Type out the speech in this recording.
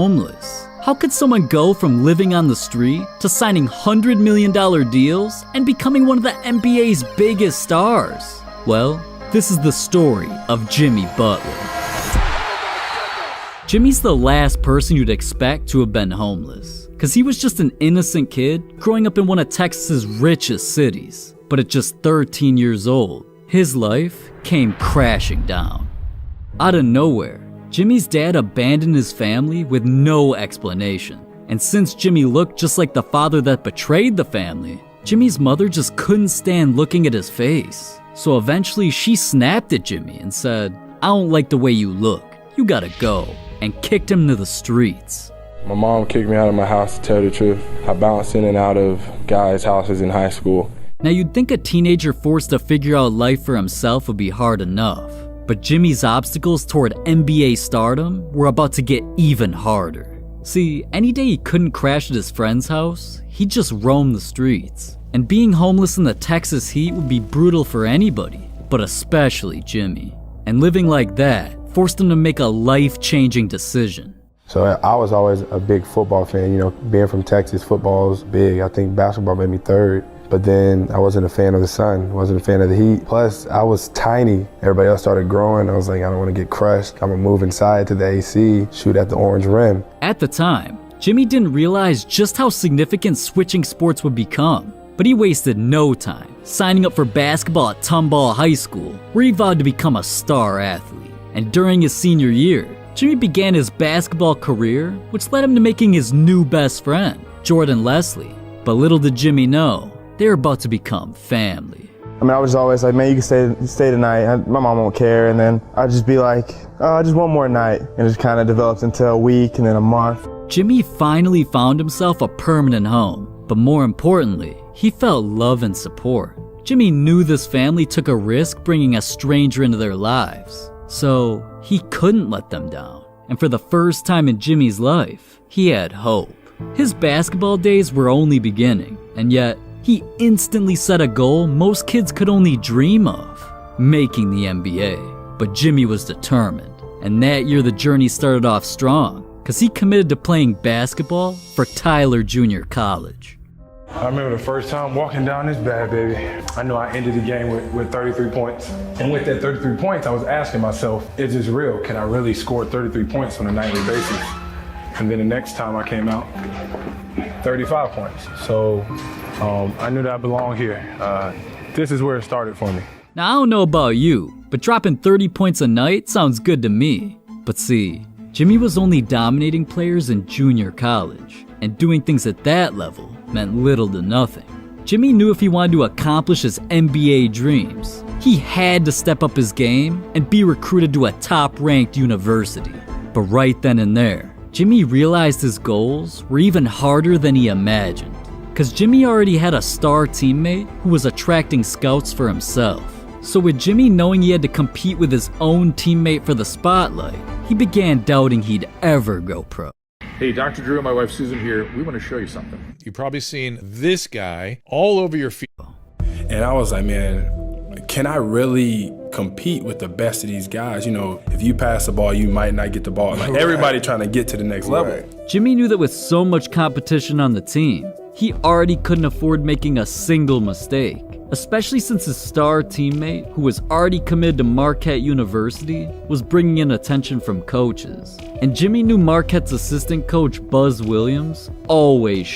homeless. How could someone go from living on the street to signing $100 million deals and becoming one of the NBA's biggest stars? Well, this is the story of Jimmy Butler. Jimmy's the last person you'd expect to have been homeless, because he was just an innocent kid growing up in one of Texas's richest cities. But at just 13 years old, his life came crashing down. Out of nowhere, Jimmy's dad abandoned his family with no explanation. And since Jimmy looked just like the father that betrayed the family, Jimmy's mother just couldn't stand looking at his face. So eventually she snapped at Jimmy and said, "I don't like the way you look. You gotta go," and kicked him to the streets. My mom kicked me out of my house, to tell the truth. I bounced in and out of guys' houses in high school. Now you'd think a teenager forced to figure out life for himself would be hard enough. But Jimmy's obstacles toward NBA stardom were about to get even harder. See, any day he couldn't crash at his friend's house, he'd just roam the streets. And being homeless in the Texas heat would be brutal for anybody, but especially Jimmy. And living like that forced him to make a life-changing decision. So I was always a big football fan. You know, being from Texas, football is big. I think basketball made me third. But then I wasn't a fan of the sun, wasn't a fan of the heat. Plus, I was tiny. Everybody else started growing. I was like, I don't want to get crushed. I'm gonna move inside to the AC, shoot at the orange rim. At the time, Jimmy didn't realize just how significant switching sports would become. But he wasted no time signing up for basketball at Tomball High School, where he vowed to become a star athlete. And during his senior year, Jimmy began his basketball career, which led him to making his new best friend, Jordan Leslie. But little did Jimmy know, they were about to become family. I mean, I was always like, man, you can stay tonight. My mom won't care. And then I'd just be like, oh, just one more night. And it just kind of developed into a week and then a month. Jimmy finally found himself a permanent home. But more importantly, he felt love and support. Jimmy knew this family took a risk bringing a stranger into their lives. So he couldn't let them down. And for the first time in Jimmy's life, he had hope. His basketball days were only beginning. And yet, he instantly set a goal most kids could only dream of, making the NBA. But Jimmy was determined, and that year the journey started off strong, because he committed to playing basketball for Tyler Junior College. I remember the first time walking down this bad baby. I knew I ended the game with 33 points. And with that 33 points, I was asking myself, is this real? Can I really score 33 points on a nightly basis? And then the next time I came out, 35 points. So I knew that I belonged here. This is where it started for me. Now, I don't know about you, but dropping 30 points a night sounds good to me. But see, Jimmy was only dominating players in junior college, and doing things at that level meant little to nothing. Jimmy knew if he wanted to accomplish his NBA dreams, he had to step up his game and be recruited to a top-ranked university. But right then and there, Jimmy realized his goals were even harder than he imagined. Because Jimmy already had a star teammate who was attracting scouts for himself. So with Jimmy knowing he had to compete with his own teammate for the spotlight, he began doubting he'd ever go pro. Hey, Dr. Drew and my wife Susan here. We want to show you something. You've probably seen this guy all over your feed. And I was like, man, can I really compete with the best of these guys? You know, if you pass the ball, you might not get the ball. Like everybody trying to get to the next level. Jimmy knew that with so much competition on the team, he already couldn't afford making a single mistake, especially since his star teammate, who was already committed to Marquette University, was bringing in attention from coaches. And Jimmy knew Marquette's assistant coach, Buzz Williams, always